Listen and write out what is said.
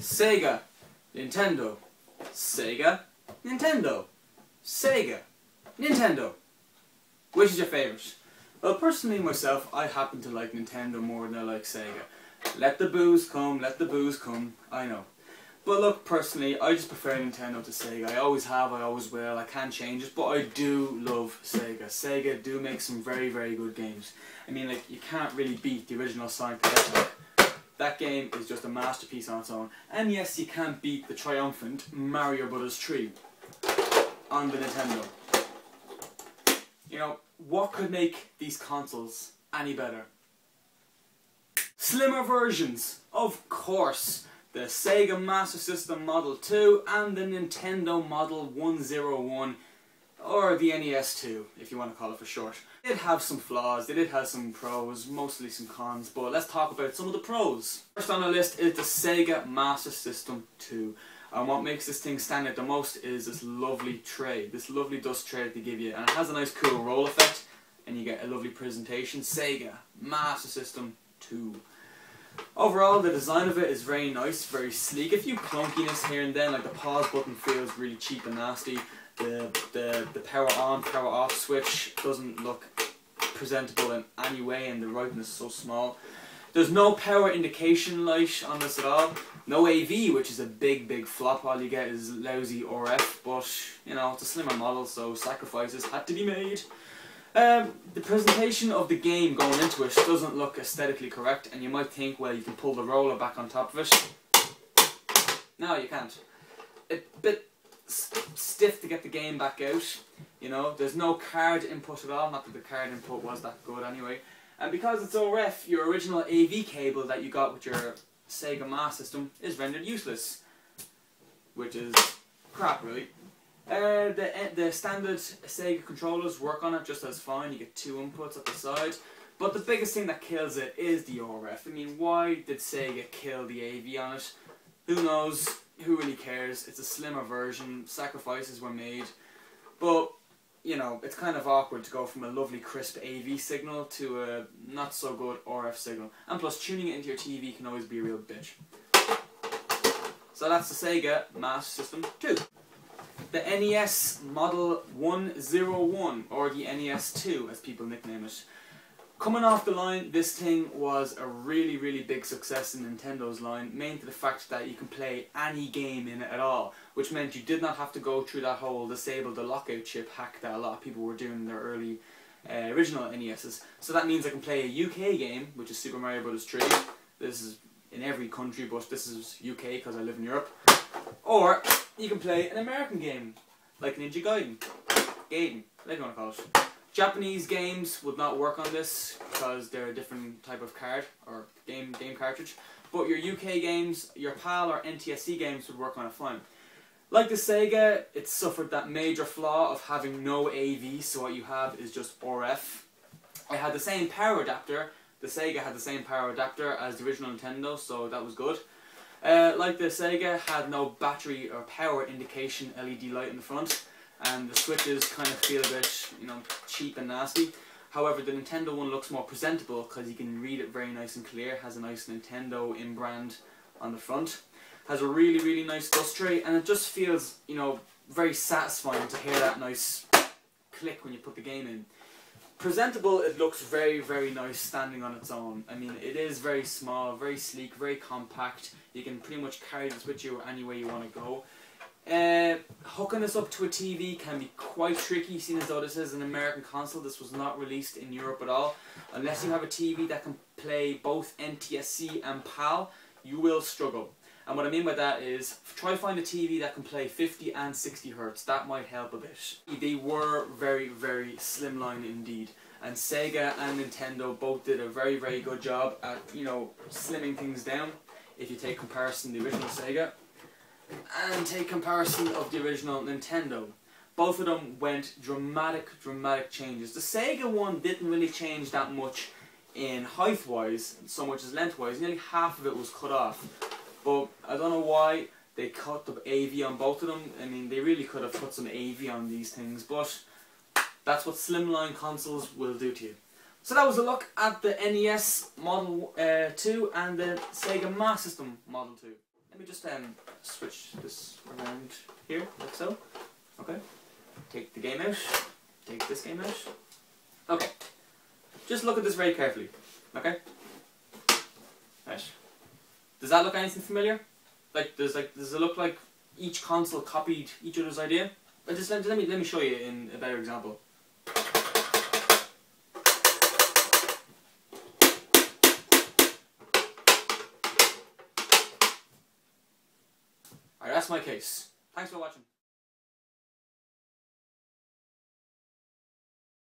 Sega, Nintendo, Sega, Nintendo, Sega, Nintendo. Which is your favourite? Well, personally myself, I happen to like Nintendo more than I like Sega. Let the booze come, let the booze come, I know. But look, personally, I just prefer Nintendo to Sega. I always have, I always will, I can't change it, but I do love Sega. Sega do make some very, very good games. I mean, like, you can't really beat the original Sonic the Hedgehog. That game is just a masterpiece on its own. And yes, you can't beat the triumphant Mario Bros. 3 on the Nintendo. You know, what could make these consoles any better? Slimmer versions, of course. The Sega Master System Model 2 and the Nintendo Model 101, or the NES 2, if you want to call it for short. They did have some flaws, they did have some pros, mostly some cons, but let's talk about some of the pros. First on the list is the Sega Master System 2. And what makes this thing stand out the most is this lovely tray, this lovely dust tray that they give you. And it has a nice cool roll effect, and you get a lovely presentation. Sega Master System 2. Overall, the design of it is very nice, very sleek. A few clunkiness here and then, like the pause button feels really cheap and nasty. The power on, power off switch doesn't look presentable in any way, and the writing is so small. There's no power indication light on this at all. No AV, which is a big flop. All you get is lousy RF, but you know, it's a slimmer model, so sacrifices had to be made. The presentation of the game going into it doesn't look aesthetically correct, and you might think, well, you can pull the roller back on top of it. No, you can't. It's a bit stiff to get the game back out, you know. There's no card input at all, not that the card input was that good anyway. And because it's RF, your original AV cable that you got with your Sega Master System is rendered useless, which is crap, really. The standard Sega controllers work on it just as fine. You get two inputs at the side, but the biggest thing that kills it is the RF. I mean, why did Sega kill the AV on it? Who knows? Who really cares? It's a slimmer version, sacrifices were made, but you know, it's kind of awkward to go from a lovely crisp AV signal to a not so good RF signal. And plus, tuning it into your TV can always be a real bitch. So that's the Sega Master System 2. The NES Model 101, or the NES 2 as people nickname it. Coming off the line, this thing was a really big success in Nintendo's line, mainly to the fact that you can play any game in it at all, which meant you did not have to go through that whole disable the lockout chip hack that a lot of people were doing in their early original NESs. So that means I can play a UK game, which is Super Mario Bros. 3. This is in every country, but this is UK because I live in Europe. Or you can play an American game, like Ninja Gaiden, whatever you want to call it. Japanese games would not work on this because they're a different type of card or game cartridge. But your UK games, your PAL or NTSC games would work on it fine. Like the Sega, it suffered that major flaw of having no AV, so what you have is just RF. It had the same power adapter. The Sega had the same power adapter as the original Nintendo, so that was good. Like the Sega, had no battery or power indication LED light in the front, and the switches kind of feel a bit, you know, cheap and nasty. However, the Nintendo one looks more presentable because you can read it very nice and clear. Has a nice Nintendo in-brand on the front. Has a really nice dust tray, and it just feels, you know, very satisfying to hear that nice click when you put the game in. Presentable, it looks very nice standing on its own. I mean, it is very small, very sleek, very compact. You can pretty much carry this with you any way you want to go. Hooking this up to a TV can be quite tricky, seeing as though this is an American console. This was not released in Europe at all. Unless you have a TV that can play both NTSC and PAL, you will struggle. And what I mean by that is, try find a TV that can play 50 and 60 Hz. That might help a bit. They were very slimline indeed. And Sega and Nintendo both did a very good job at, you know, slimming things down. If you take comparison of the original Sega and take comparison of the original Nintendo. Both of them went dramatic changes. The Sega one didn't really change that much in height-wise, so much as length-wise. Nearly half of it was cut off. But I don't know why they cut the AV on both of them. I mean, they really could have put some AV on these things, but that's what slimline consoles will do to you. So that was a look at the NES Model 2 and the Sega Master System Model 2. Let me just switch this around here, like so. Okay. Take the game out. Take this game out. Okay. Just look at this very carefully. Okay. Right. Does that look anything familiar? Does it look like each console copied each other's idea? But just let me show you in a better example. Alright, that's my case. Thanks for watching.